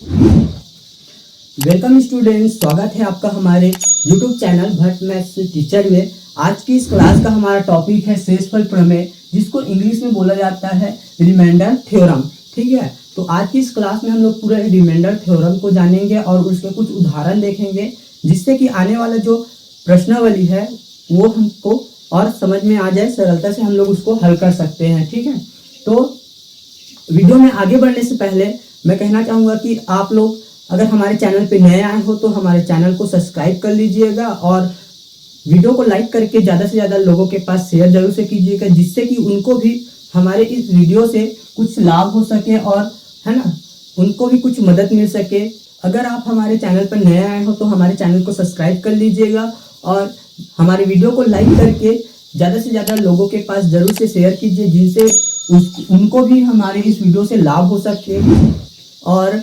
Welcome students, स्वागत है आपका हमारे YouTube channel Bhatt maths teacher में। आज की इस क्लास का हमारा टॉपिक है शेषफल प्रमेय, जिसको इंग्लिश में बोला जाता है रिमाइंडर थ्योरम। ठीक है, तो आज की इस क्लास में हम लोग पूरे रिमाइंडर थ्योरम को जानेंगे और उसके कुछ उदाहरण देखेंगे, जिससे कि आने वाला जो प्रश्नावली है वो हमको और समझ में आ जाए, सरलता से हम लोग उसको हल कर सकते हैं। ठीक है, तो वीडियो में आगे बढ़ने से पहले मैं कहना चाहूँगा कि आप लोग अगर हमारे चैनल पे नए आए हो तो हमारे चैनल को सब्सक्राइब कर लीजिएगा और वीडियो को लाइक करके ज़्यादा से ज़्यादा लोगों के पास शेयर जरूर से कीजिएगा, जिससे कि उनको भी हमारे इस वीडियो से कुछ लाभ हो सके और है ना, उनको भी कुछ मदद मिल सके। अगर आप हमारे चैनल पर नए आए हो तो हमारे चैनल को सब्सक्राइब कर लीजिएगा और हमारे वीडियो को लाइक करके ज़्यादा से ज़्यादा लोगों के पास जरूर से शेयर कीजिए, जिनसे उनको भी हमारे इस वीडियो से लाभ हो सके। और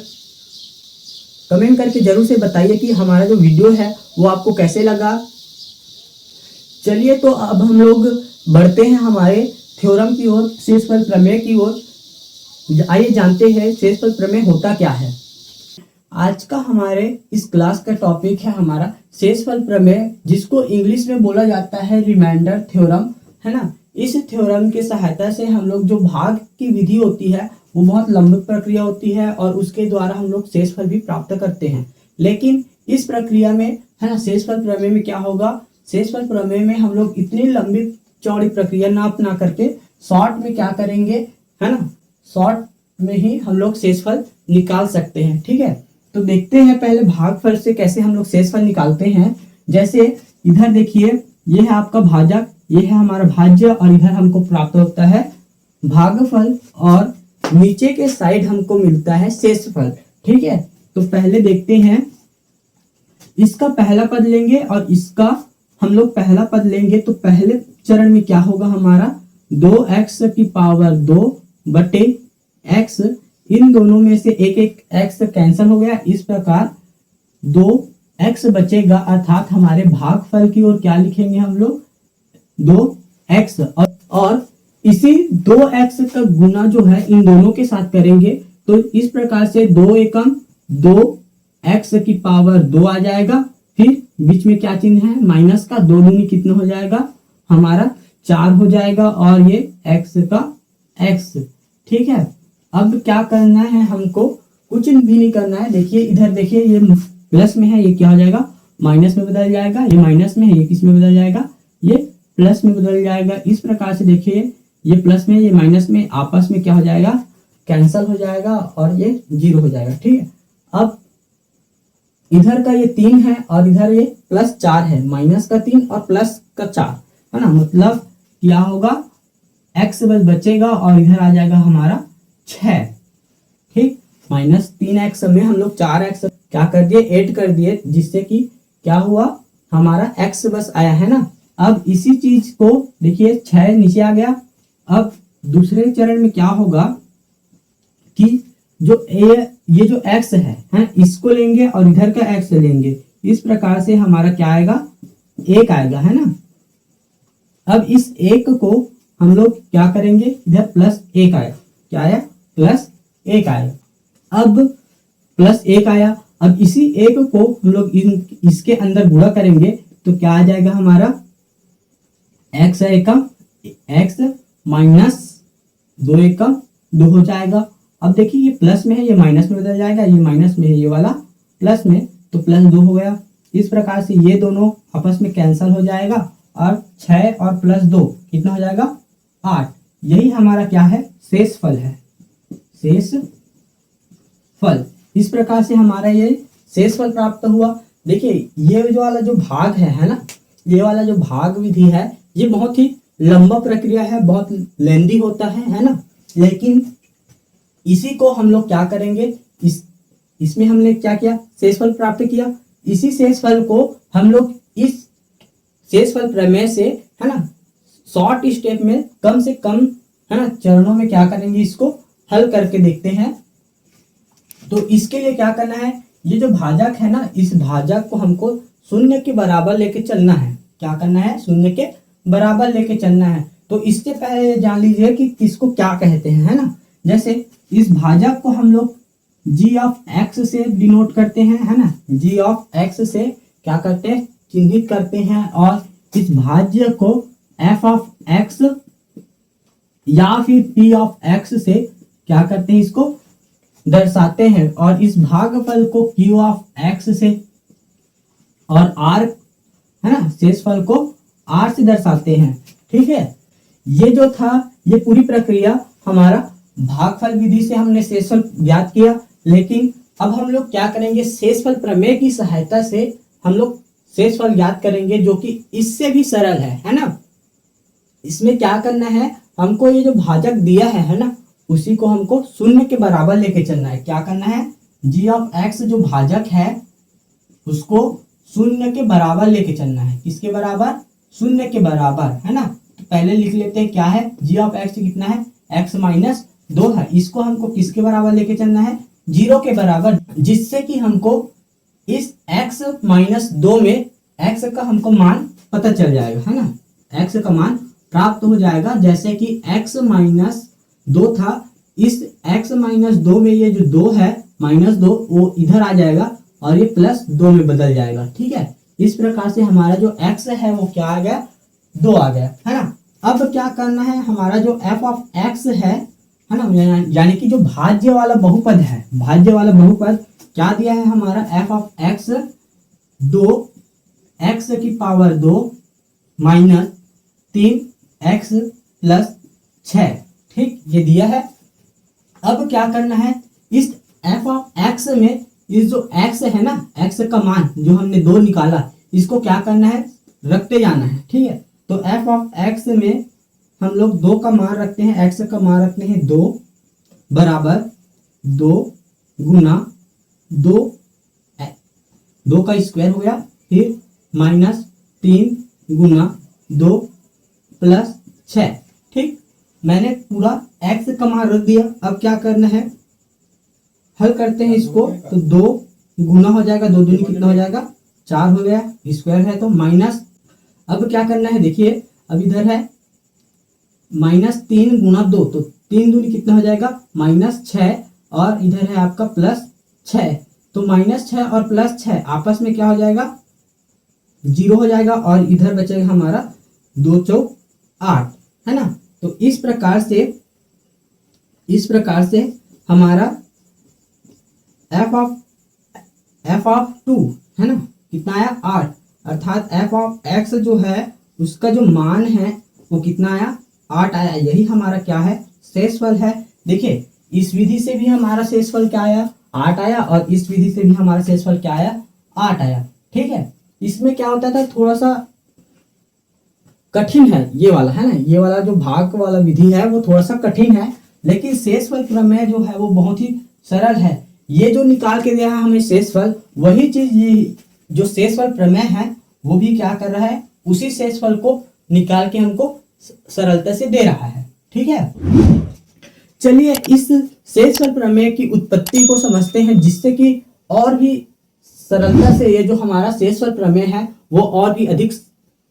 कमेंट करके जरूर से बताइए कि हमारा जो वीडियो है वो आपको कैसे लगा। चलिए, तो अब हम लोग बढ़ते हैं हमारे थ्योरम की ओर, शेषफल प्रमेय की ओर। आइए जानते हैं शेषफल प्रमेय होता क्या है। आज का हमारे इस क्लास का टॉपिक है हमारा शेषफल प्रमेय, जिसको इंग्लिश में बोला जाता है रिमाइंडर थ्योरम, है ना। इस थ्योरम की सहायता से हम लोग जो भाग की विधि होती है वो बहुत लंबी प्रक्रिया होती है और उसके द्वारा हम लोग शेषफल भी प्राप्त करते हैं। लेकिन इस प्रक्रिया में, है ना, शेषफल प्रमेय में क्या होगा, शेषफल प्रमेय में हम लोग इतनी लंबी चौड़ी प्रक्रिया ना अपना करके शॉर्ट में क्या करेंगे, है ना, शॉर्ट में ही हम लोग शेषफल निकाल सकते हैं। ठीक है, तो देखते हैं पहले भागफल से कैसे हम लोग शेषफल निकालते हैं। जैसे इधर देखिए, ये है आपका भाजक, ये है हमारा भाज्य और इधर हमको प्राप्त होता है भागफल और नीचे के साइड हमको मिलता है शेषफल। ठीक है, तो पहले देखते हैं, इसका पहला पद लेंगे और इसका हम लोग पहला पद लेंगे। तो पहले चरण में क्या होगा हमारा 2x की पावर 2 बटे x, इन दोनों में से एक एक x कैंसिल हो गया, इस प्रकार 2x बचेगा, अर्थात हमारे भागफल की ओर क्या लिखेंगे हम लोग 2x और इसी 2x का गुना जो है इन दोनों के साथ करेंगे। तो इस प्रकार से 2 एकम 2x की पावर 2 आ जाएगा, फिर बीच में क्या चिन्ह है माइनस का, 2 दूनी कितना हो जाएगा हमारा 4 हो जाएगा और ये x का x। ठीक है, अब क्या करना है हमको, कुछ भी नहीं करना है। देखिए इधर देखिए, ये प्लस में है, ये क्या हो जाएगा माइनस में बदल जाएगा, ये माइनस में है, ये किस में बदल जाएगा, ये प्लस में बदल जाएगा। इस प्रकार से देखिए, ये प्लस में ये माइनस में आपस में क्या हो जाएगा कैंसल हो जाएगा और ये 0 हो जाएगा। ठीक है, अब इधर का ये 3 है और इधर ये प्लस 4 है, माइनस का 3 और प्लस का 4, है ना, मतलब क्या होगा x बस बचेगा और इधर आ जाएगा हमारा 6। ठीक, माइनस 3x में हम लोग 4x क्या कर दिए ऐड कर दिए, जिससे कि क्या हुआ हमारा x बस आया, है ना। अब इसी चीज को देखिए 6 नीचे आ गया। अब दूसरे चरण में क्या होगा कि जो ये जो x है इसको लेंगे और इधर का x लेंगे, इस प्रकार से हमारा क्या आएगा 1 आएगा, है ना। अब इस 1 को हम लोग क्या करेंगे, इधर प्लस 1 आएगा, क्या आया प्लस 1 आएगा। अब प्लस 1 आया, अब इसी 1 को हम लोग इसके अंदर गुणा करेंगे तो क्या आ जाएगा हमारा x एकम x माइनस 2 एकम 2 हो जाएगा। अब देखिए ये प्लस में है, ये माइनस में बदल जाएगा, ये माइनस में है, ये वाला प्लस में, तो प्लस 2 हो गया। इस प्रकार से ये दोनों आपस में कैंसिल हो जाएगा और 6 और प्लस 2 कितना हो जाएगा 8। यही हमारा क्या है शेषफल है, शेषफल। इस प्रकार से हमारा ये शेषफल प्राप्त हुआ। देखिए ये जो वाला जो भाग है ना, ये वाला जो भाग विधि है ये बहुत ही लंबा प्रक्रिया है, बहुत लेंदी होता है ना। लेकिन इसी को हम लोग क्या करेंगे, इसमें हमने क्या किया शेषफल प्राप्त किया। इसी शेषफल को हम लोग इस शेषफल प्रमेय से, है ना, शॉर्ट स्टेप में कम से कम, है ना, चरणों में क्या करेंगे, इसको हल करके देखते हैं। तो इसके लिए क्या करना है, ये जो भाजक है ना, इस भाजक को हमको शून्य के बराबर लेके चलना है। क्या करना है, शून्य के बराबर लेके चलना है। तो इससे पहले जान लीजिए कि किसको क्या कहते हैं, है ना। जैसे इस भाजक को हम लोग जी ऑफ एक्स से डिनोट करते हैं, है ना, जी ऑफ एक्स से क्या करते हैं, चिन्हित करते हैं, और इस भाज्य को एफ ऑफ एक्स या फिर पी ऑफ एक्स से क्या करते हैं, इसको दर्शाते हैं, और इस भागफल को क्यू ऑफ एक्स से और आर, है ना, शेषफल को आर से दर्शाते हैं। ठीक है, ये जो था ये पूरी प्रक्रिया हमारा भागफल विधि से हमने शेषफल ज्ञात किया। लेकिन अब हम लोग क्या करेंगे, शेषफल प्रमेय की सहायता से हम लोग शेषफल ज्ञात करेंगे, जो कि इससे भी सरल है ना। इसमें क्या करना है, हमको ये जो भाजक दिया है ना, उसी को हमको शून्य के बराबर लेके चलना है। क्या करना है, जी ऑफ एक्स जो भाजक है उसको शून्य के बराबर लेके चलना है। किसके बराबर, शून्य के बराबर, है ना। तो पहले लिख लेते हैं क्या है, जी ऑफ एक्स कितना है, एक्स माइनस 2 है। इसको हमको किसके बराबर लेके चलना है, 0 के बराबर, जिससे कि हमको इस x माइनस 2 में x का हमको मान पता चल जाएगा, है ना, x का मान प्राप्त हो जाएगा। जैसे कि x माइनस 2 था, इस x माइनस 2 में ये जो 2 है माइनस 2 वो इधर आ जाएगा और ये प्लस 2 में बदल जाएगा। ठीक है, इस प्रकार से हमारा जो x है वो क्या आ गया, 2 आ गया, है ना। अब क्या करना है, हमारा जो f ऑफ x है ना, यानी कि जो भाज्य वाला बहुपद है, भाज्य वाला बहुपद क्या दिया है हमारा, f ऑफ x 2 x की पावर 2 माइनस 3 x प्लस 6। ठीक, ये दिया है। अब क्या करना है, इस f ऑफ x में इस जो x है ना, x का मान जो हमने 2 निकाला, इसको क्या करना है, रखते जाना है। ठीक है, तो f ऑफ x में हम लोग 2 का मान रखते हैं, x का मान रखते हैं 2 बराबर 2 गुना 2 का स्क्वायर हो गया, फिर माइनस 3 गुना 2 प्लस 6। ठीक, मैंने पूरा x का मान रख दिया। अब क्या करना है, हल करते हैं इसको, तो 2 गुना हो जाएगा, 2 दूनी कितना हो जाएगा, 4 हो गया, स्क्वायर है तो माइनस। अब क्या करना है, देखिए अब इधर है माइनस 3 गुना 2, तो 3 दूनी कितना हो जाएगा, माइनस 6, और इधर है आपका प्लस 6, तो माइनस 6 और प्लस 6 आपस में क्या हो जाएगा, 0 हो जाएगा, और इधर बचेगा हमारा 2 चौक 8, है ना। तो इस प्रकार से हमारा f ऑफ 2 है ना, कितना आया, 8, अर्थात f ऑफ x जो है उसका जो मान है वो कितना आया, 8 आया। यही हमारा क्या है, शेषफल है। देखिए इस विधि से भी हमारा शेषफल क्या आया, 8 आया, और इस विधि से भी हमारा शेषफल क्या आया, 8 आया। ठीक है, इसमें क्या होता था, थोड़ा सा कठिन है ये वाला, है ना, ये वाला जो भाग वाला विधि है वो थोड़ा सा कठिन है, लेकिन शेषफल प्रमेय जो है वो बहुत ही सरल है। ये जो निकाल के दिया है हमें शेषफल, वही चीज ये जो शेषफल प्रमेय है वो भी क्या कर रहा है, उसी शेषफल को निकाल के हमको सरलता से दे रहा है। ठीक है, चलिए इस शेषफल प्रमेय की उत्पत्ति को समझते हैं, जिससे कि और भी सरलता से ये जो हमारा शेषफल प्रमेय है वो और भी अधिक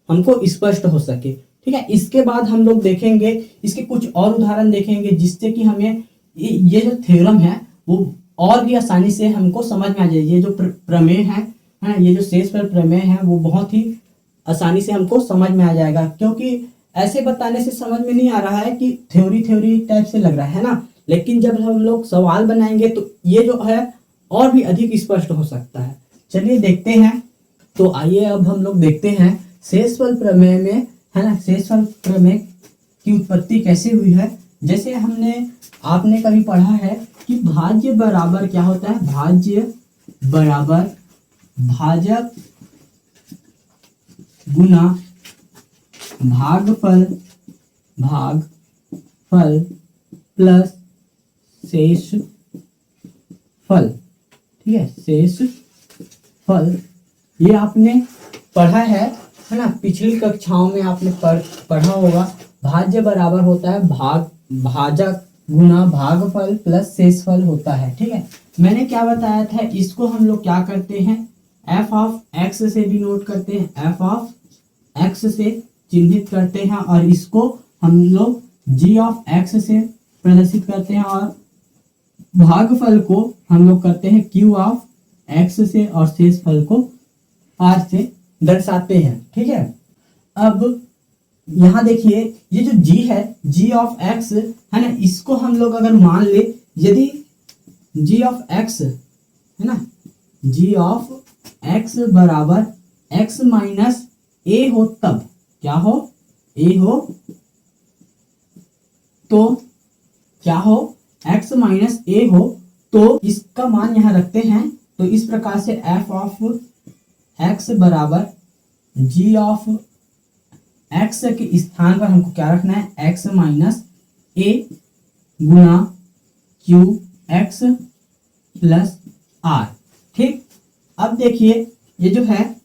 हमको स्पष्ट हो सके। ठीक है, इसके बाद हम लोग देखेंगे इसके कुछ और उदाहरण देखेंगे, जिससे कि हमें ये जो थ्योरम है वो और भी आसानी से हमको समझ में आ जाए। ये जो प्रमेय है ना, ये जो शेषफल प्रमेय है वो बहुत ही आसानी से हमको समझ में आ जाएगा, क्योंकि ऐसे बताने से समझ में नहीं आ रहा है कि थ्योरी टाइप से लग रहा है ना, लेकिन जब हम लोग सवाल बनाएंगे तो ये जो है और भी अधिक स्पष्ट हो सकता है। चलिए देखते हैं, तो आइए अब हम लोग देखते हैं शेषफल प्रमेय में, है ना, शेषफल प्रमेय की उत्पत्ति कैसे हुई है। जैसे आपने कभी पढ़ा है कि भाज्य बराबर क्या होता है, भाज्य बराबर भाजक गुना भागफल प्लस शेषफल। ठीक है, शेषफल ये आपने पढ़ा है ना, पिछली कक्षाओं में आपने पढ़ा होगा। भाज्य बराबर होता है भाजक गुना भागफल प्लस शेषफल होता है। ठीक है, मैंने क्या बताया था, इसको हम लोग क्या करते हैं, f ऑफ x से डिनोट करते हैं, f ऑफ x से चिन्हित करते हैं, और इसको हम लोग g ऑफ x से प्रदर्शित करते हैं, और भागफल को हम लोग करते हैं क्यू ऑफ एक्स से और शेषफल को आर से दर्शाते हैं। ठीक है, अब यहाँ देखिए ये जो g है, g ऑफ x है ना, इसको हम लोग अगर मान ले, यदि g ऑफ x है ना, g ऑफ x बराबर x माइनस a हो, तब क्या हो, a हो, तो क्या हो, x माइनस a हो, तो इसका मान यहाँ रखते हैं। तो इस प्रकार से f ऑफ x बराबर g ऑफ x के स्थान पर हमको क्या रखना है, x minus a Guna q x plus r। ठीक, अब देखिए ये जो है,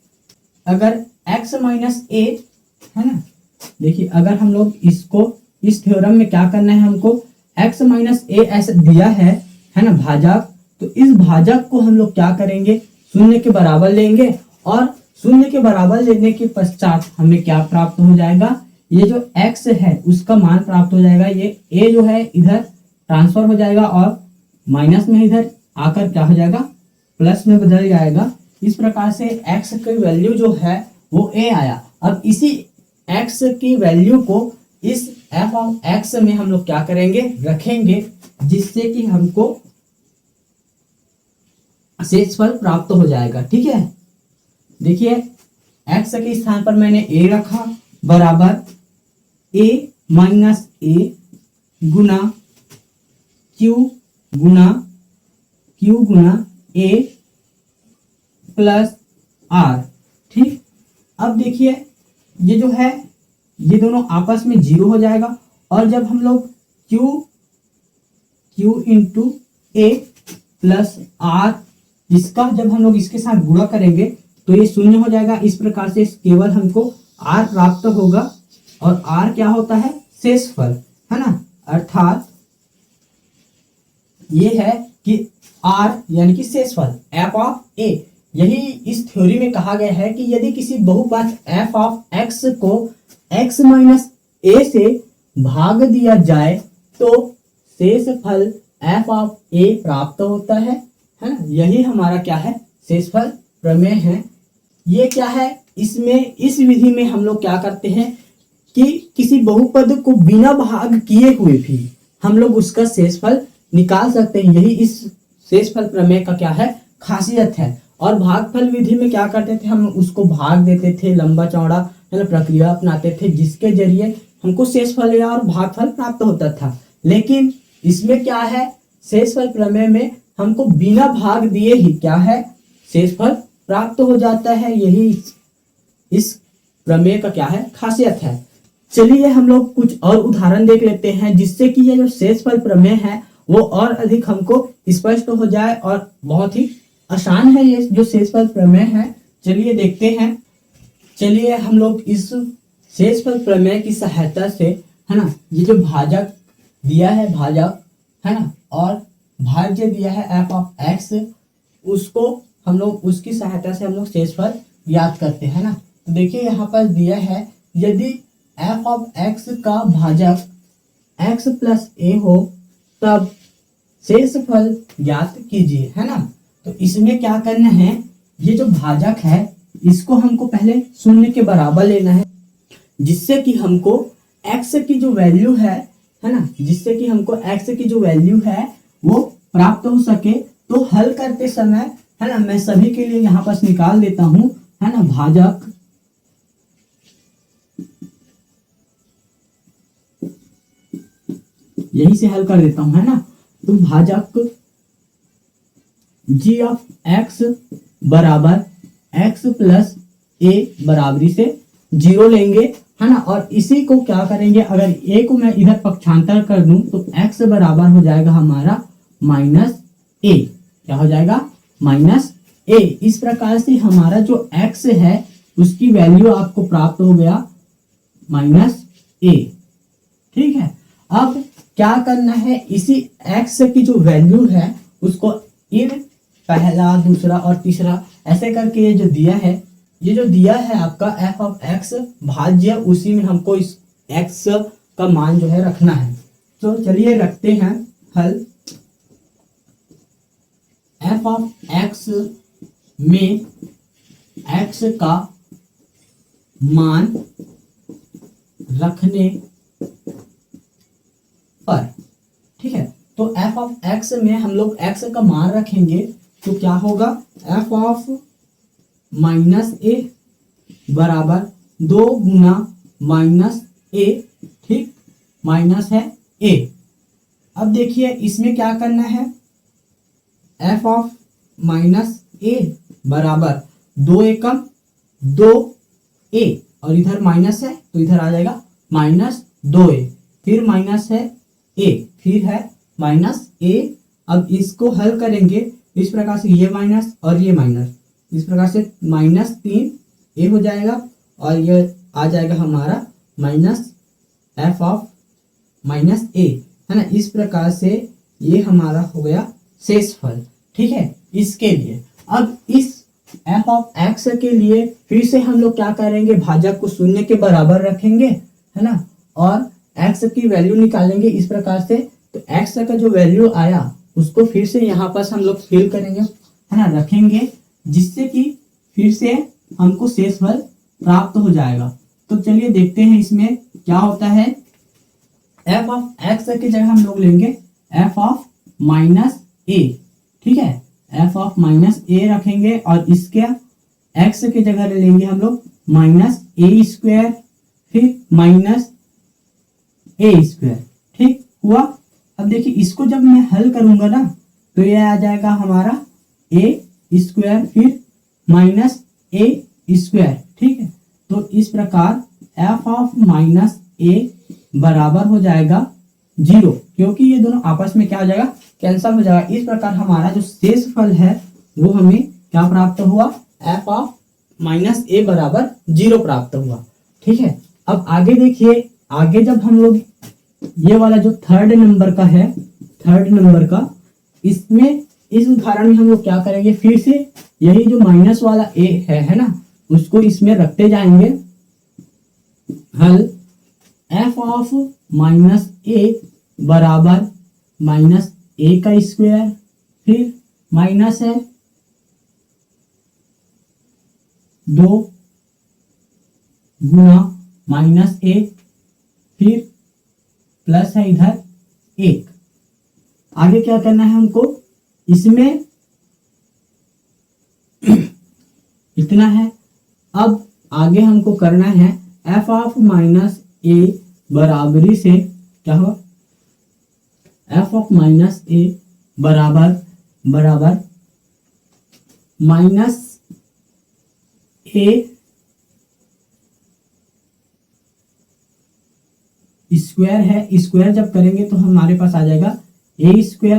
अगर x माइनस a है ना, देखिए अगर हम लोग इसको इस थ्योरम में क्या करना है, हमको x माइनस a ऐसे दिया है ना भाजक, तो इस भाजक को हम लोग क्या करेंगे, शून्य के बराबर लेंगे और शून्य के बराबर लेने के पश्चात हमें क्या प्राप्त हो जाएगा, ये जो x है उसका मान प्राप्त हो जाएगा। ये a जो है इधर ट्रांसफर हो जाएगा और माइनस में इधर आकर क्या हो जाएगा, प्लस में बदल जाएगा। इस प्रकार से x की वैल्यू जो है वो a आया। अब इसी x की वैल्यू को इस f ऑफ x में हम लोग क्या करेंगे, रखेंगे, जिससे कि हमको शेषफल प्राप्त हो जाएगा। ठीक है, देखिए x के स्थान पर मैंने a रखा बराबर a minus a Guna q Guna a plus r। ठीक, अब देखिए ये जो है, ये दोनों आपस में जीरो हो जाएगा और जब हम लोग q into a plus r, इसका जब हम लोग इसके साथ गुणा करेंगे तो ये शून्य हो जाएगा। इस प्रकार से केवल हमको r प्राप्त होगा और r क्या होता है, शेषफल है ना, अर्थात ये है कि r यानी कि शेषफल f ऑफ a। यही इस थ्योरी में कहा गया है कि यदि किसी बहुपद f ऑफ x को x माइनस a से भाग दिया जाए तो शेषफल f ऑफ a प्राप्त होता है ना। यही हमारा क्या है, शेषफल प्रमेय है। ये क्या है, इसमें इस विधि में हम लोग क्या करते हैं कि किसी बहुपद को बिना भाग किए हुए भी हम लोग उसका शेषफल निकाल सकते हैं। यही इस शेषफल प्रमेय का क्या है, खासियत है। और भागफल विधि में क्या करते थे, हम उसको भाग देते थे, लंबा चौड़ा प्रक्रिया अपनाते थे, जिसके जरिए हमको शेषफल या और भागफल प्राप्त होता था। लेकिन इसमें क्या है, शेषफल प्रमेय में हमको बिना भाग दिए ही क्या है, शेषफल प्राप्त हो जाता है। यही इस प्रमेय का क्या है, खासियत है। चलिए हम लोग कुछ और उदाहरण देख लेते हैं, जिससे कि ये जो शेषफल प्रमेय है वो और अधिक हमको स्पष्ट हो जाए और बहुत ही आसान है ये जो शेषफल प्रमेय है। चलिए देखते हैं। चलिए हम लोग इस शेषफल प्रमेय की सहायता से है ना, ये जो भाजक दिया है, भाजक है ना, और भाज्य दिया है f ऑफ x, उसको हम लोग उसकी सहायता से हम लोग शेषफल ज्ञात करते हैं ना। तो देखिए यहाँ पर दिया है, यदि f ऑफ x का भाजक x प्लस a हो तब शेषफल ज्ञात कीजिए, है ना। तो इसमें क्या करना है, ये जो भाजक है इसको हमको पहले शून्य के बराबर लेना है, जिससे कि हमको x की जो वैल्यू है ना, जिससे कि हमको x की जो वैल्यू है वो प्राप्त हो सके। तो हल करते समय है ना, मैं सभी के लिए यहाँ पर निकाल देता हूँ, है ना, भाजक यही से हल कर देता हूँ, है ना। तो भाजक g ऑफ x बराबर x प्लस a बराबरी से 0 लेंगे, है ना। और इसी को क्या करेंगे, अगर a को मैं इधर पक्षांतर कर दूं तो x बराबर हो जाएगा हमारा माइनस a। क्या हो जाएगा, माइनस a। इस प्रकार से हमारा जो x है उसकी वैल्यू आपको प्राप्त हो गया माइनस a। ठीक है, अब क्या करना है, इसी x की जो वैल्यू है उसको इन पहला, दूसरा और तीसरा ऐसे करके ये जो दिया है, ये जो दिया है आपका f ऑफ x भाज्य, उसी में हमको इस x का मान जो है रखना है। तो चलिए रखते हैं हल। एफ ऑफ एक्स में एक्स का मान रखने पर, ठीक है। तो एफ ऑफ एक्स में हम लोग एक्स का मान रखेंगे तो क्या होगा, एफ ऑफ माइनस ए बराबर 2 गुना माइनस ए, ठीक, माइनस है ए। अब देखिए इसमें क्या करना है, एफ ऑफ माइनस ए बराबर 2 एकम 2 ए, और इधर माइनस है तो इधर आ जाएगा माइनस 2a, फिर माइनस है a, फिर है माइनस a। अब इसको हल करेंगे इस प्रकार से, ये माइनस और ये माइनस, इस प्रकार से माइनस 3a हो जाएगा, और ये आ जाएगा हमारा minus F of minus a, है ना। इस प्रकार से ये हमारा हो गया शेषफल, ठीक है। इसके लिए अब इस एफ ऑफ एक्स के लिए फिर से हम लोग क्या करेंगे, भाजक को शून्य के बराबर रखेंगे, है ना, और एक्स की वैल्यू निकालेंगे इस प्रकार से। तो एक्स का जो वैल्यू आया उसको फिर से यहाँ पर हम लोग फिल करेंगे, है ना, रखेंगे, जिससे कि फिर से हमको शेषफल प्राप्त हो जाएगा। तो चलिए देखते हैं इसमें क्या होता है। एफ ऑफ एक्स की जगह हम लोग लेंगे एफ ऑफ माइनस ए, ठीक है, एफ ऑफ माइनस ए रखेंगे, और इसके एक्स की जगह लेंगे हम लोग माइनस ए स्क्वायर, फिर माइनस ए स्क्वायर, ठीक हुआ। अब देखिए इसको जब मैं हल करूंगा ना तो ये आ जाएगा हमारा ए स्क्वायर, फिर माइनस ए स्क्वायर, ठीक है। तो इस प्रकार एफ ऑफ माइनस ए बराबर हो जाएगा 0, क्योंकि ये दोनों आपस में क्या हो जाएगा, कैंसल हो जाएगा। इस प्रकार हमारा जो शेषफल है वो हमें क्या प्राप्त हुआ, एफ ऑफ माइनस ए बराबर 0 प्राप्त हुआ, ठीक है। अब आगे देखिए, आगे जब हम लोग ये वाला जो थर्ड नंबर का है, थर्ड नंबर का, इसमें इस उदाहरण में हम लोग क्या करेंगे, फिर से यही जो माइनस वाला ए है ना, उसको इसमें रखते जाएंगे। हल एफ ऑफ माइनस ए बराबर माइनस ए का स्क्वायर, फिर माइनस है 2 गुना माइनस ए, फिर प्लस है इधर 1। आगे क्या करना है हमको, इसमें इतना है। अब आगे हमको करना है एफ ऑफ माइनस ए बराबरी से क्या हो, एफ ऑफ माइनस ए बराबर माइनस ए स्क्वायर है, स्क्वायर जब करेंगे तो हमारे पास आ जाएगा ए स्क्वायर,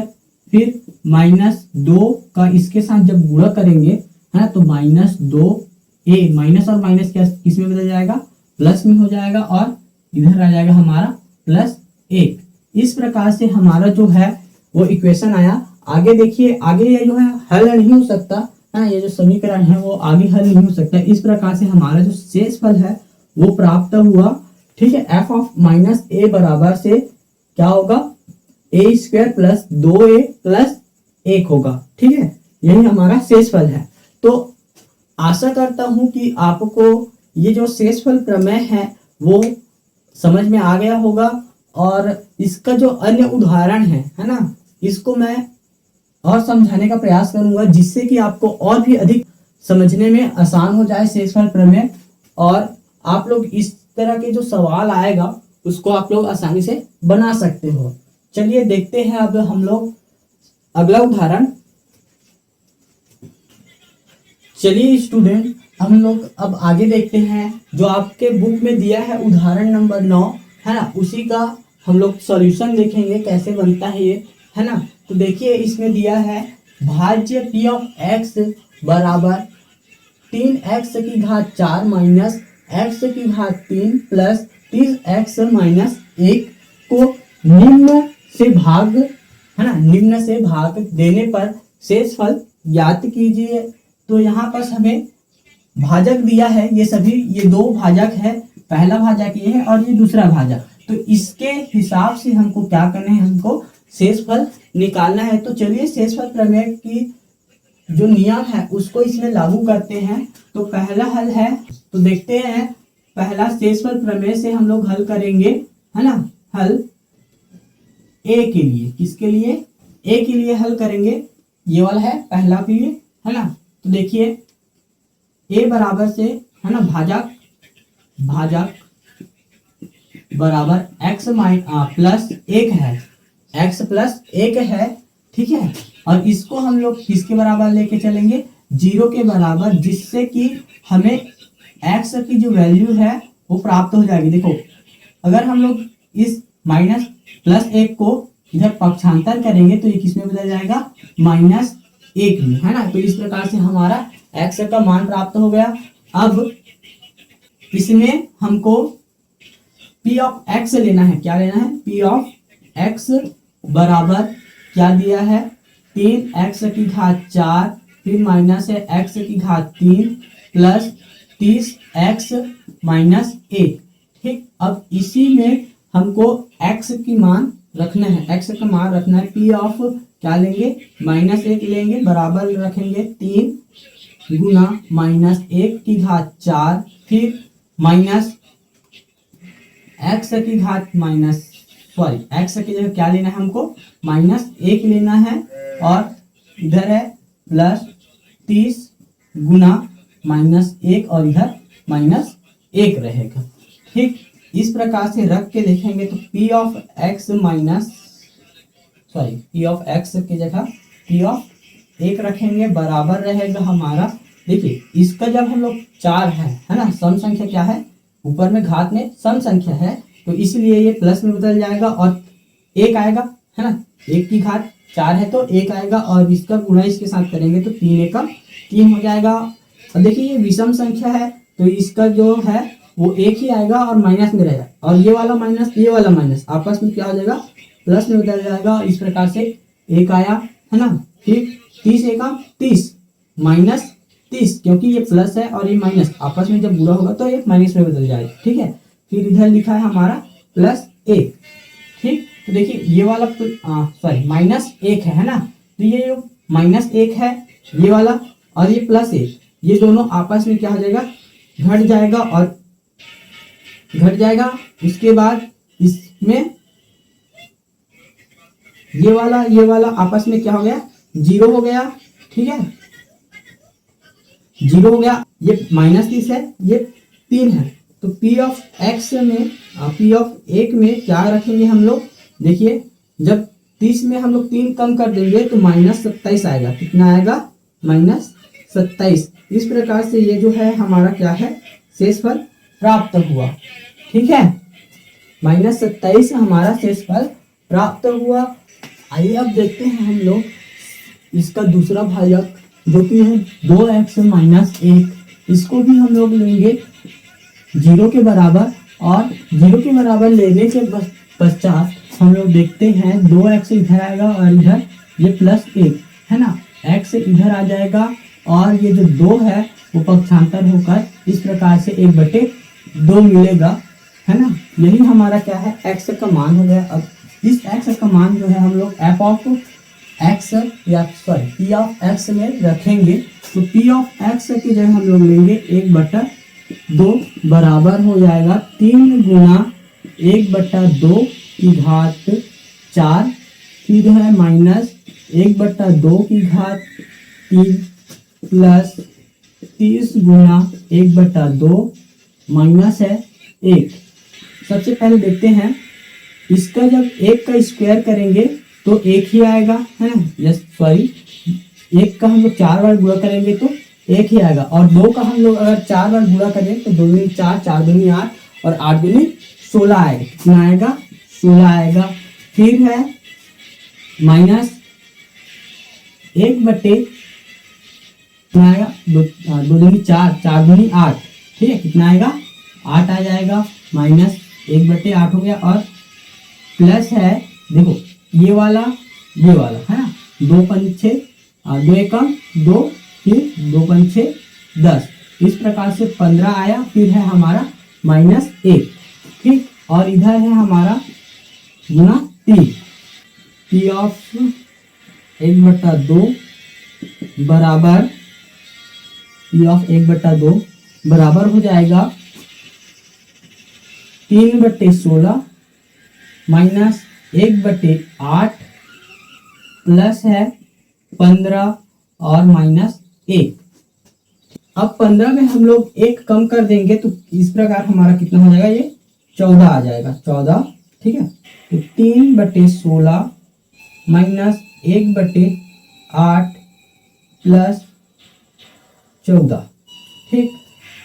फिर माइनस 2 का इसके साथ जब गुणा करेंगे, है ना, तो माइनस 2a, माइनस और माइनस क्या किस में बदल जाएगा, प्लस में हो जाएगा, और इधर आ जाएगा हमारा प्लस 1। इस प्रकार से हमारा जो है वो इक्वेशन आया। आगे देखिए, आगे ये जो है हल नहीं हो सकता है, ये जो समीकरण है वो आगे हल नहीं हो सकता। इस प्रकार से हमारा जो शेषफल है वो प्राप्त हुआ, ठीक है। एफ ऑफ माइनस ए बराबर से क्या होगा, ए स्क्वायर प्लस 2a प्लस 1 होगा, ठीक है। यही हमारा शेषफल है। तो आशा करता हूं कि आपको ये जो शेषफल प्रमेय है वो समझ में आ गया होगा, और इसका जो अन्य उदाहरण है ना, इसको मैं और समझाने का प्रयास करूंगा, जिससे कि आपको और भी अधिक समझने में आसान हो जाए शेषफल प्रमेय, और आप लोग इस तरह के जो सवाल आएगा उसको आप लोग आसानी से बना सकते हो। चलिए देखते हैं अब हम लोग अगला उदाहरण। चलिए स्टूडेंट, हम लोग अब आगे देखते हैं, जो आपके बुक में दिया है उदाहरण नंबर 9, है ना, उसी का हम लोग सॉल्यूशन देखेंगे कैसे बनता है ये, है ना। तो देखिए इसमें दिया है भाज्य पी ऑफ एक्स बराबर 3x की घात 4 माइनस x की घात 3 प्लस 30x माइनस 1 को निम्न से भाग, है ना, निम्न से भाग देने पर शेषफल ज्ञात कीजिए। तो यहाँ पर हमें भाजक दिया है, ये सभी ये 2 भाजक है, पहला भाजक ये है और ये दूसरा भाजक। तो इसके हिसाब से हमको क्या करना है, हमको शेषफल निकालना है। तो चलिए शेषफल प्रमेय की जो नियम है उसको इसमें लागू करते हैं। तो पहला हल है, तो देखते हैं पहला शेषफल प्रमेय से हम लोग हल करेंगे, है ना। हल ए के लिए, किसके लिए? ए के लिए हल करेंगे। ये वाला है पहला के लिए, है ना। तो देखिए ए बराबर से, है ना, भाजक बराबर एक्स प्लस 1 है, एक्स प्लस 1 है, ठीक है। और इसको हम लोग किसके बराबर लेके चलेंगे? 0 के बराबर, जिससे कि हमें एक्स की जो वैल्यू है वो प्राप्त हो जाएगी। देखो अगर हम लोग इस माइनस प्लस 1 को इधर पक्षांतर करेंगे तो ये किसमें बदल जाएगा? -1 में, है ना। तो इस प्रकार से हमारा एक्स का मान प्राप्त हो गया। अब इसमें हमको पी ऑफ एक्स लेना है। क्या लेना है? पी ऑफ एक्स बराबर क्या दिया है? 3x की घात 4 फिर माइनस है x की घात 3 प्लस 30x माइनस 1। ठीक, अब इसी में हमको x की मान रखना है, x का मान रखना है। पी ऑफ क्या लेंगे? -1 लेंगे, बराबर रखेंगे 3 गुना -1 की घात 4 फिर माइनस x की घात x की जगह क्या लेना है हमको? -1 लेना है और इधर है प्लस 30 गुना -1 और इधर -1 रहेगा। ठीक, इस प्रकार से रख के देखेंगे तो p ऑफ x की जगह p ऑफ 1 रखेंगे, बराबर रहेगा हमारा। देखिए इसका जब हम लोग 4 है ना, सम संख्या क्या है? ऊपर में घात में सम संख्या है, तो इसलिए ये प्लस में बदल जाएगा और 1 आएगा, है ना। 1 की घात 4 है तो 1 आएगा और इसका गुणा इसके साथ करेंगे तो 3 एकम 3 हो जाएगा। और देखिए ये विषम संख्या है तो इसका जो है वो 1 ही आएगा और माइनस में रहेगा, और ये वाला माइनस आपस में क्या हो जाएगा? प्लस में बदल जाएगा। इस प्रकार से 1 आया, है ना। फिर 30 एकम 30 माइनस 30, क्योंकि ये प्लस है और ये माइनस आपस में जब बुरा होगा तो ये माइनस में बदल जाएगा, ठीक है। फिर इधर लिखा है हमारा +1। ठीक, तो देखिए ये वाला -1 है ना। तो ये जो -1 है ये वाला और ये +1, ये दोनों आपस में क्या हो जाएगा? घट जाएगा। उसके बाद इसमें ये वाला आपस में क्या हो गया? 0 हो गया, ठीक है। 0 हो गया, ये -30 है, ये 3 है। तो P ऑफ 1 में क्या रखेंगे हम लोग? देखिए जब 30 में हम लोग 3 कम कर देंगे तो -27 आएगा। कितना आएगा? -27। इस प्रकार से ये जो है हमारा क्या है? शेषफल प्राप्त हुआ, ठीक है। -27 हमारा शेषफल प्राप्त हुआ। आइए अब देखते हैं हम लोग इसका दूसरा भाजक जो कि है 2x - 1। इसको भी हम लोग लेंगे 0 के बराबर, और 0 के बराबर लेने के पश्चात हम लोग देखते हैं 2x इधर आएगा और इधर ये +1 है ना, x इधर आ जाएगा और ये जो 2 है वो पक्षांतर होकर इस प्रकार से 1/2 मिलेगा, है ना। यही हमारा क्या है? x का मान हो गया। अब इस x का मान जो है हम लोग f of x p of x में रखेंगे। तो p ऑफ x की जगह हम लोग लेंगे 1/2, बराबर हो जाएगा 3 गुना 1/2 की घात 4 फिर है -1/2 की घात 3 प्लस 30 गुना 1/2 माइनस है 1। सबसे पहले देखते हैं इसका जब 1 का स्क्वायर करेंगे तो 1 ही आएगा, है ना। 1 का हम लोग 4 बार गुणा करेंगे तो 1 ही आएगा, और 2 का हम लोग अगर 4 बार गुणा करें तो 2 दूनी 4, 4 दूनी 8 और 8 दूनी 16 आएगा। कितना आएगा? 16 आएगा। फिर है -1/, आएगा 2 दूनी 4, 4 दूनी 8, ठीक है। कितना आएगा? 8 आ जाएगा। -1/8 हो गया और प्लस है, देखो ये वाला है ना, 2 पंचे 2 एकम 2 फिर 2 पंचे 10, इस प्रकार से 15 आया। फिर है हमारा -1, ठीक, और इधर है हमारा गुना 3। P ऑफ 1/2 बराबर पी ऑफ 1/2 बराबर हो जाएगा 3/16 माइनस 1/8 प्लस है 15 और माइनस 1। अब 15 में हम लोग 1 कम कर देंगे तो इस प्रकार हमारा कितना हो जाएगा, ये 14 आ जाएगा, 14। ठीक है, तो 3/16 माइनस 1/8 प्लस 14। ठीक,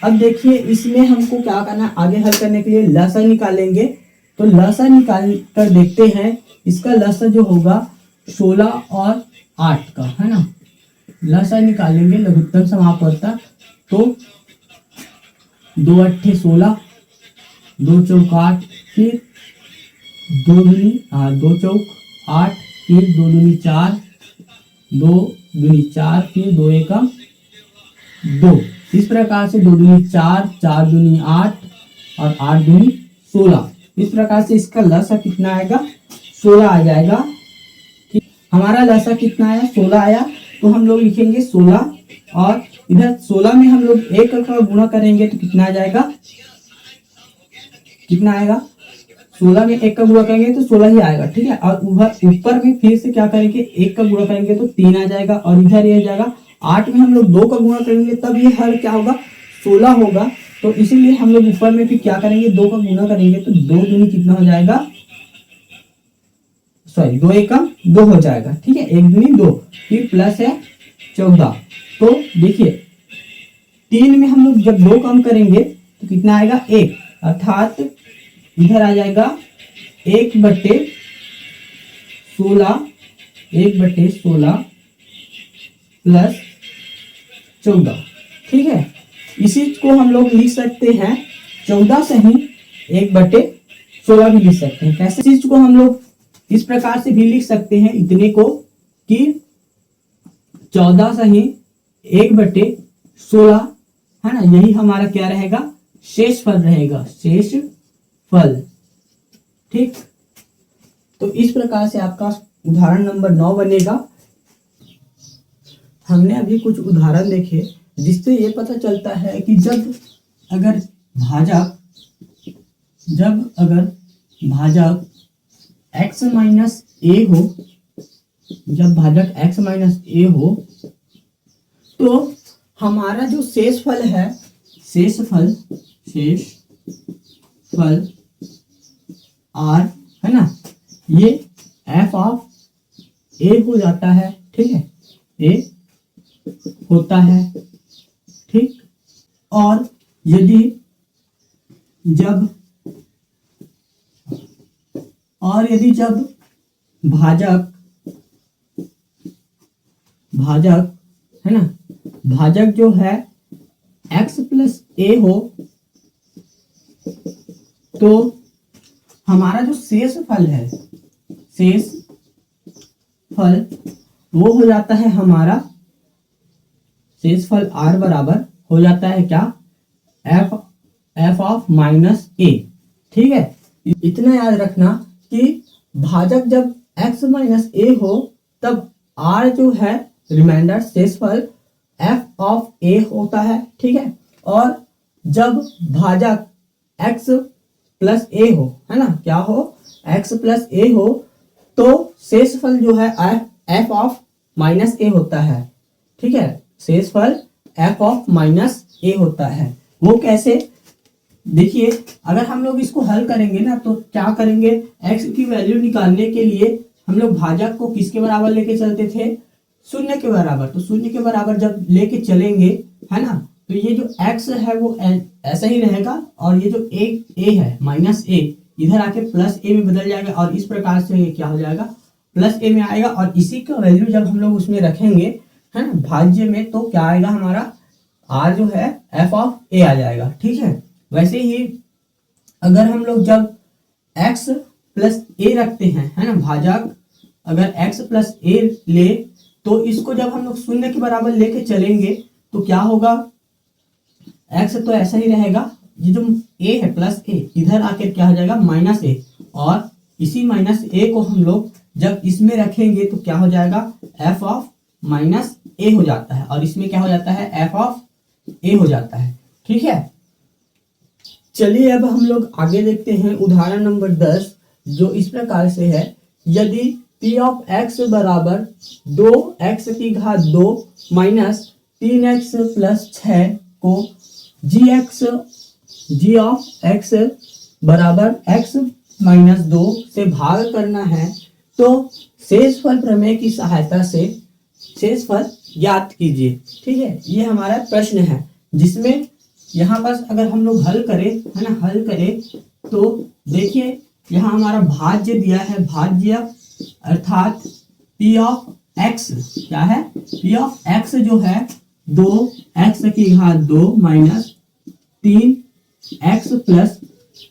अब देखिए इसमें हमको क्या करना है, आगे हल करने के लिए लसा निकालेंगे। तो लसा निकाल कर देखते हैं, इसका लसा जो होगा 16 और 8 का, है ना। लसा निकालेंगे लघुत्तम समापवर्तक, तो 2 8 16, 2 चौक 8, फिर 2 चौक 8, फिर 2 दूनी 4, 2 दूनी 4, फिर 2 एकम 2। इस प्रकार से 2 दूनी 4, 4 दूनी 8 और 8 दूनी 16। इस प्रकार से इसका लसा कितना आएगा, 16 आ जाएगा। ठीक, हमारा लसा कितना आया, 16 आया। तो हम लोग लिखेंगे 16 और इधर 16 में हम लोग 1 का गुणा करेंगे तो कितना आ जाएगा, कितना आएगा, 16 में 1 का गुणा करेंगे तो 16 ही आएगा। ठीक है, और ऊपर में फिर से क्या करेंगे, 1 का गुणा करेंगे तो 3 आ जाएगा, और इधर ये जाएगा 8 में हम लोग 2 का गुणा करेंगे तब ये हर क्या होगा, 16 होगा। तो इसीलिए हम लोग ऊपर में फिर क्या करेंगे, 2 का गुणा करेंगे तो 2 दूनी कितना हो जाएगा, सॉरी 2 एकम 2 हो जाएगा। ठीक है, 1 दूनी 2, फिर प्लस है 14। तो देखिए 3 में हम लोग जब 2 कम करेंगे तो कितना आएगा, 1, अर्थात इधर आ जाएगा 1/16 प्लस 14। ठीक है, इसी को हम लोग लिख सकते हैं 14 से ही 1/16 भी लिख सकते हैं। कैसे, इस चीज को हम लोग इस प्रकार से भी लिख सकते हैं, इतने को कि 14 से ही 1/16, है ना, यही हमारा क्या रहेगा, शेष फल रहेगा, शेष फल। ठीक, तो इस प्रकार से आपका उदाहरण नंबर 9 बनेगा। हमने अभी कुछ उदाहरण देखे जिससे ये पता चलता है कि जब अगर भाजक x माइनस ए हो, जब भाजक x माइनस ए हो तो हमारा जो शेष फल है, शेष फल r, है ना, ये f ऑफ a हो जाता है। ठीक है, a होता है। ठीक, और यदि जब भाजक है ना, भाजक जो है x प्लस ए हो तो हमारा जो शेष फल है, शेष फल वो हो जाता है हमारा, शेष फल r बराबर हो जाता है क्या, f ऑफ माइनस ए। ठीक है, इतना याद रखना कि भाजक जब x माइनस ए हो तब r जो है रिमाइंडर शेषफल f ऑफ a होता है। ठीक है, और जब भाजक x प्लस a हो, है ना, क्या हो, x प्लस a हो तो शेषफल जो है f ऑफ माइनस a होता है। ठीक है, शेषफल f ऑफ माइनस a होता है। वो कैसे, देखिए अगर हम लोग इसको हल करेंगे ना तो क्या करेंगे, x की वैल्यू निकालने के लिए हम लोग भाजक को किसके बराबर लेके चलते थे, 0 के बराबर। तो 0 के बराबर जब लेके चलेंगे, है ना, तो ये जो x है वो ऐसा ही रहेगा, और ये जो a है माइनस a इधर आके प्लस a में बदल जाएगा, और इस प्रकार से ये क्या हो जाएगा, प्लस a में आएगा। और इसी का वैल्यू जब हम लोग उसमें रखेंगे, है ना, भाज्य में, तो क्या आएगा हमारा r जो है f ऑफ a आ जाएगा। ठीक है, वैसे ही अगर हम लोग जब x प्लस a रखते हैं, है ना, भाजक अगर x प्लस a ले तो इसको जब हम लोग 0 के बराबर लेके चलेंगे तो क्या होगा, x तो ऐसा ही रहेगा, ये जो a है प्लस a इधर आकर क्या हो जाएगा माइनस a, और इसी माइनस a को हम लोग जब इसमें रखेंगे तो क्या हो जाएगा f ऑफ माइनस ए हो जाता है और इसमें क्या हो जाता है, एफ ऑफ ए हो जाता है। ठीक है, चलिए अब हम लोग आगे देखते हैं उदाहरण नंबर 10, जो इस प्रकार से है। यदि पी ऑफ एक्स बराबर 2x⁻² माइनस 3x प्लस 6 को जी ऑफ एक्स बराबर x-2 से भाग करना है, तो शेषफल प्रमेय की सहायता से शेषफल ज्ञात कीजिए। ठीक है, ये हमारा प्रश्न है, जिसमें यहाँ पर अगर हम लोग हल करें, है ना, हल करें तो देखिए यहाँ हमारा भाज्य दिया है, भाज्य अर्थात पी ऑफ एक्स क्या है, पी ऑफ एक्स जो है 2x⁻² माइनस 3x प्लस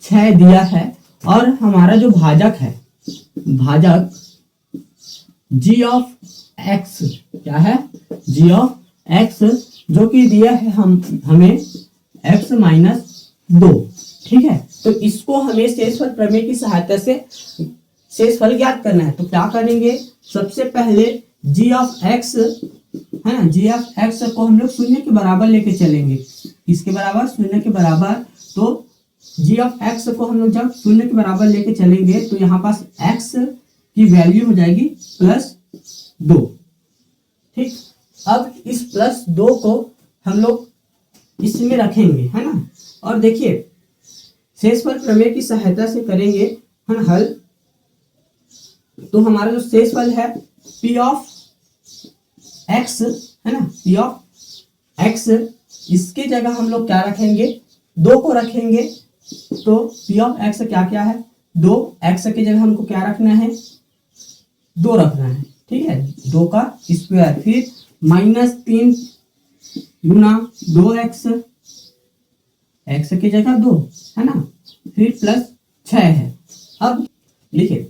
6 दिया है, और हमारा जो भाजक है, भाजक जी ऑफ एक्स क्या है, जी ऑफ एक्स जो कि दिया है हमें x-2। ठीक है, तो इसको हमें शेषफल प्रमेय की सहायता से शेषफल ज्ञात करना है। तो क्या करेंगे, सबसे पहले जी ऑफ एक्स है ना, जी ऑफ एक्स को हम लोग शून्य के बराबर लेके चलेंगे, इसके बराबर शून्य के बराबर। तो जी ऑफ एक्स को हम लोग जब शून्य के बराबर लेके चलेंगे तो यहाँ पास एक्स की वैल्यू हो जाएगी +2। ठीक, अब इस +2 को हम लोग इसमें रखेंगे, है ना, और देखिए शेषफल प्रमेय की सहायता से करेंगे हम हल। तो हमारा जो शेषफल है पी ऑफ एक्स है ना, पी ऑफ एक्स, इसके जगह हम लोग क्या रखेंगे, 2 को रखेंगे। तो पी ऑफ एक्स क्या क्या है, 2, एक्स की जगह हमको क्या रखना है, 2 रखना है। ठीक है, 2 का स्क्वायर, फिर -3 गुना 2x, एक्स की जगह 2 है ना, फिर +6 है। अब लिखे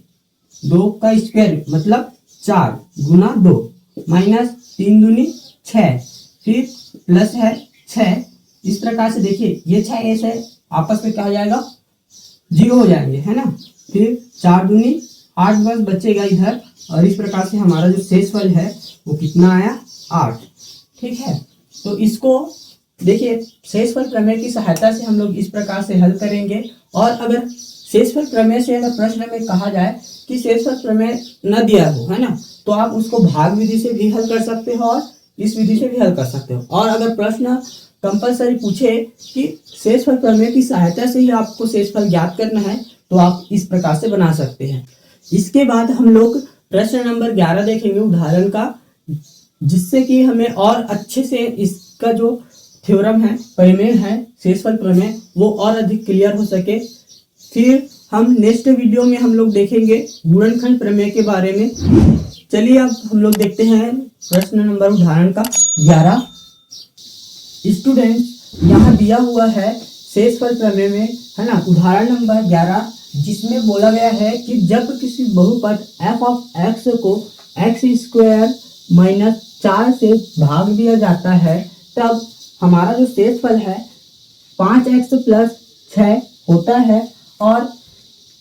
2 का स्क्वायर मतलब 4 गुना 2 माइनस 3 दूनी 6, फिर प्लस है 6। इस प्रकार से देखिए ये 6 ऐसे आपस में क्या हो जाएगा, 0 हो जाएंगे, है ना। फिर 4 दूनी 8 बस बचेगा इधर, और इस प्रकार से हमारा जो शेषफल है वो कितना आया, 8। ठीक है, तो इसको देखिए शेषफल प्रमेय की सहायता से हम लोग इस प्रकार से हल करेंगे। और अगर शेषफल प्रमेय से अगर प्रश्न में कहा जाए कि शेषफल प्रमेय न दिया हो, है ना, तो आप उसको भाग विधि से भी हल कर सकते हो और इस विधि से भी हल कर सकते हो। और अगर प्रश्न कंपलसरी पूछे कि शेषफल प्रमेय की सहायता से ही आपको शेषफल ज्ञात करना है, तो आप इस प्रकार से बना सकते हैं। इसके बाद हम लोग प्रश्न नंबर 11 देखेंगे उदाहरण का, जिससे कि हमें और अच्छे से इसका जो थ्योरम है, प्रमेय है, शेषफल प्रमेय, वो और अधिक क्लियर हो सके। फिर हम नेक्स्ट वीडियो में हम लोग देखेंगे गुणनखंड प्रमेय के बारे में। चलिए अब हम लोग देखते हैं प्रश्न नंबर उदाहरण का 11। स्टूडेंट्स, यहाँ दिया हुआ है शेषफल प्रमेय में, है ना, उदाहरण नंबर 11, जिसमें बोला गया है कि जब किसी बहुपद f ऑफ x को x² माइनस 4 से भाग दिया जाता है, तब हमारा जो शेषफल है 5x प्लस 6 होता है। और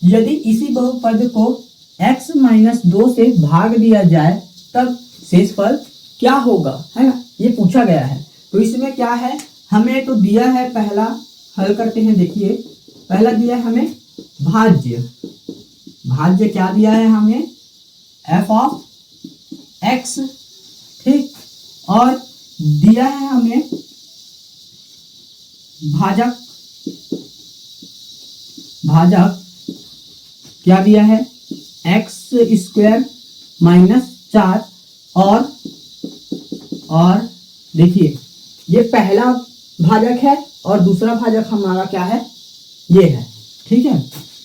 यदि इसी बहुपद को x-2 से भाग दिया जाए तब शेषफल क्या होगा, है ना, ये पूछा गया है। तो इसमें क्या है, हमें तो दिया है, पहला हल करते हैं। देखिए पहला दिया है हमें भाज्य, भाज्य क्या दिया है हमें, f ऑफ x। ठीक, और दिया है हमें भाजक, भाजक क्या दिया है, x² माइनस 4। और देखिए ये पहला भाजक है और दूसरा भाजक हमारा क्या है, ये है। ठीक है,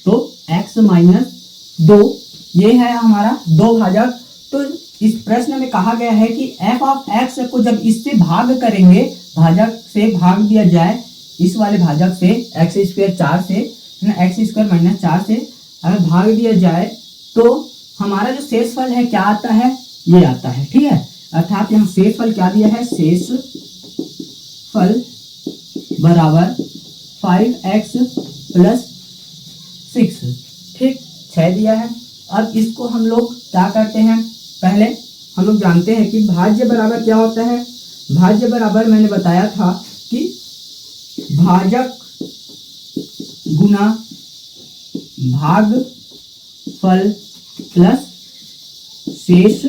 तो x-2 ये है हमारा 2 भाजक। तो इस प्रश्न में कहा गया है कि f ऑफ x को जब इससे भाग करेंगे, भाजक से भाग दिया जाए, इस वाले भाजक से x² 4 से, x² माइनस 4 से अगर भाग दिया जाए तो हमारा जो शेषफल है क्या आता है, ये आता है। ठीक है, अर्थात यहाँ शेषफल क्या दिया है, शेषफल बराबर 5x प्लस 6। ठीक, 6 दिया है। अब इसको हम लोग क्या करते हैं, पहले हम लोग जानते हैं कि भाज्य बराबर क्या होता है। भाज्य बराबर मैंने बताया था कि भाजक गुना भागफल प्लस शेष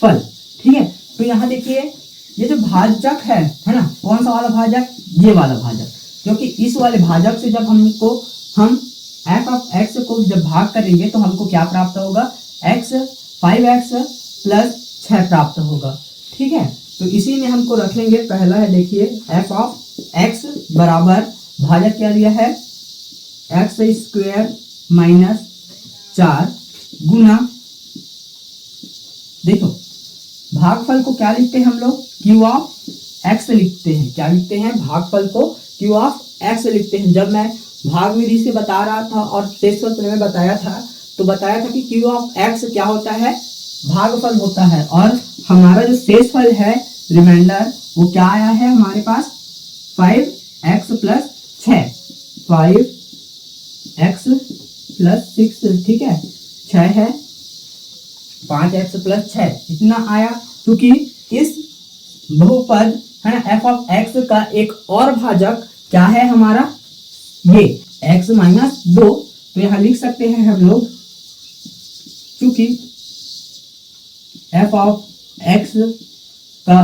फल। ठीक है, तो यहाँ देखिए ये जो भाजक है ना, कौन सा वाला भाजक, ये वाला भाजक, क्योंकि इस वाले भाजक से जब हम f ऑफ x को जब भाग करेंगे तो हमको क्या प्राप्त होगा, x 5x प्लस 6 प्राप्त होगा। ठीक है, तो इसी में हमको रख लेंगे। पहला है देखिए f ऑफ x बराबर भाजक क्या दिया है, x स्क्वायर माइनस 4 गुना, देखो भागफल को क्या लिखते हैं हम लोग, q ऑफ x लिखते हैं। क्या लिखते हैं, भागफल को q ऑफ x लिखते हैं। जब मैं भाग विधि से बता रहा था और शेषफल प्रमेय बताया था तो बताया था कि q ऑफ x क्या होता है, भागफल होता है। और हमारा जो शेषफल है रिमाइंडर वो क्या आया है हमारे पास, 5x प्लस 6, 5x प्लस 6। ठीक है, 6 है, 5x प्लस 6 इतना आया। क्योंकि इस बहुपद है ना f ऑफ x का एक और भाजक क्या है हमारा, ये x माइनस 2, तो यहां लिख सकते हैं हम लोग, क्योंकि f ऑफ x का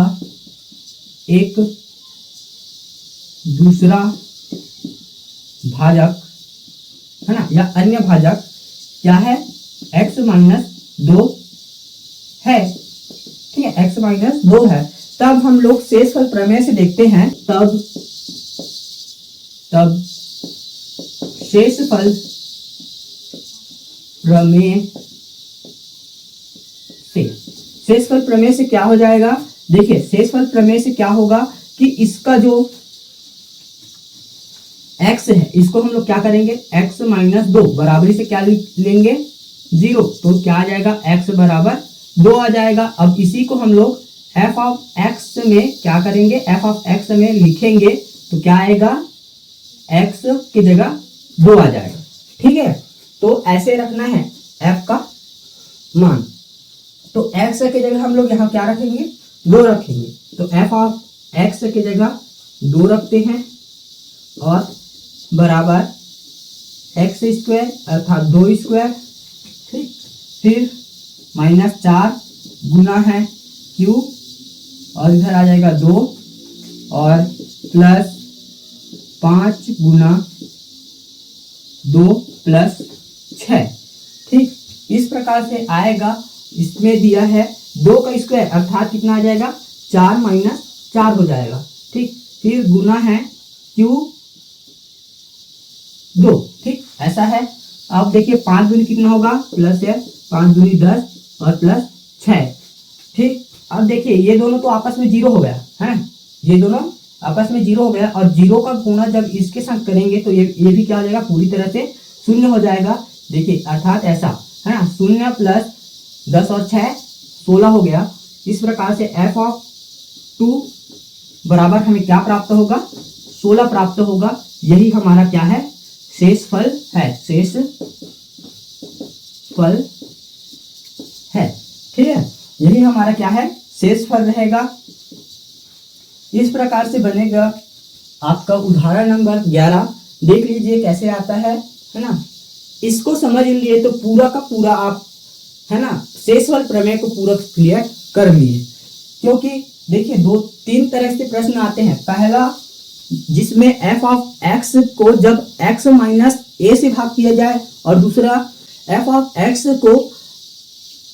एक दूसरा भाजक है ना, या अन्य भाजक क्या है, x माइनस 2 है। ठीक है, x माइनस 2 है। तब हम लोग शेषफल प्रमेय से देखते हैं, तब शेषफल प्रमेय से, शेषफल प्रमेय से क्या हो जाएगा, देखिए शेषफल प्रमेय से क्या होगा कि इसका जो x है इसको हम लोग क्या करेंगे, x माइनस 2 बराबरी से क्या लेंगे, 0, तो क्या आ जाएगा, x बराबर 2 आ जाएगा। अब इसी को हम लोग f ऑफ x में क्या करेंगे, f ऑफ x में लिखेंगे तो क्या आएगा, x की जगह 2 आ जाएगा। ठीक है, तो ऐसे रखना है f का मान, तो x की जगह हम लोग यहाँ क्या रखेंगे, 2 रखेंगे। तो f ऑफ x की जगह 2 रखते हैं और बराबर x स्क्वायर अर्थात 2 स्क्वायर, ठीक, फिर माइनस 4 गुना है q और इधर आ जाएगा 2 और प्लस 5 गुना 2 प्लस 6। ठीक, इस प्रकार से आएगा। इसमें दिया है 2 का स्क्वायर अर्थात कितना आ जाएगा, 4 माइनस 4 हो जाएगा। ठीक, फिर गुना है q 2। ठीक, ऐसा है। अब देखिए 5 दूनी कितना होगा, प्लस है 5 दूनी 10 और प्लस 6। ठीक, अब देखिए ये दोनों तो आपस में 0 हो गया है, ये दोनों आपस में 0 हो गया और 0 का गुणा जब इसके साथ करेंगे तो ये भी क्या हो जाएगा, पूरी तरह से 0 हो जाएगा। देखिए अर्थात ऐसा है ना, 0 प्लस 10 और 6 16 हो गया। इस प्रकार से f ऑफ 2 बराबर हमें क्या प्राप्त होगा, 16 प्राप्त होगा। यही हमारा क्या है, शेषफल है, शेषफल है। ठीक है, यही हमारा क्या है, शेषफल रहेगा। इस प्रकार से बनेगा आपका उदाहरण नंबर 11। देख लीजिए कैसे आता है ना। इसको समझ लिए तो पूरा का पूरा आप है ना शेषफल प्रमेय को पूरा क्लियर कर लिए। क्योंकि देखिए 2-3 तरह से प्रश्न आते हैं। पहला जिसमें f ऑफ x को जब x माइनस a से भाग किया जाए, और दूसरा f ऑफ x को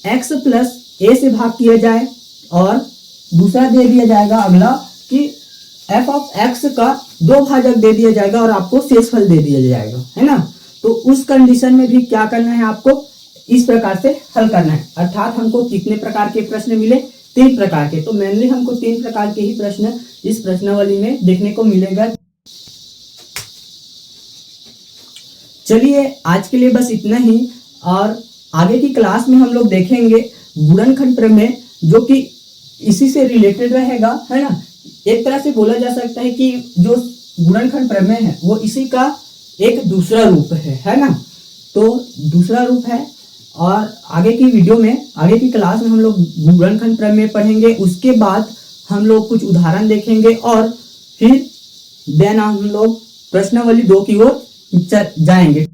x प्लस a से भाग किया जाए, और दूसरा दे दिया जाएगा अगला कि f ऑफ x का 2 भाजक दे दिया जाएगा और आपको शेषफल दे दिया जाएगा, है ना। तो उस कंडीशन में भी क्या करना है, आपको इस प्रकार से हल करना है। अर्थात हमको कितने प्रकार के प्रश्न मिले, 3 प्रकार के। तो मेनली हमको 3 प्रकार के ही प्रश्न इस प्रश्नावली में देखने को मिलेगा। चलिए आज के लिए बस इतना ही, और आगे की क्लास में हम लोग देखेंगे गुणनखंड प्रमेय, जो कि इसी से रिलेटेड रहेगा, है ना। एक तरह से बोला जा सकता है कि जो गुणनखंड प्रमेय है वो इसी का एक दूसरा रूप है ना। तो दूसरा रूप है और आगे की वीडियो में, आगे की क्लास में हम लोग गुणनखंड प्रमेय पढ़ेंगे। उसके बाद हम लोग कुछ उदाहरण देखेंगे और फिर देन हम लोग प्रश्नावली 2 की ओर जाएंगे।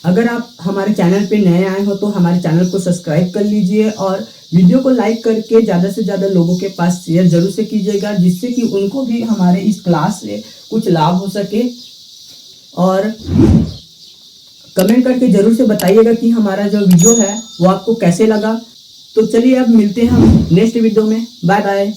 अगर आप हमारे चैनल पे नए आए हो तो हमारे चैनल को सब्सक्राइब कर लीजिए और वीडियो को लाइक करके ज़्यादा से ज़्यादा लोगों के पास शेयर जरूर से कीजिएगा, जिससे कि उनको भी हमारे इस क्लास से कुछ लाभ हो सके। और कमेंट करके जरूर से बताइएगा कि हमारा जो वीडियो है वो आपको कैसे लगा। तो चलिए अब मिलते हैं हम नेक्स्ट वीडियो में। Bye bye.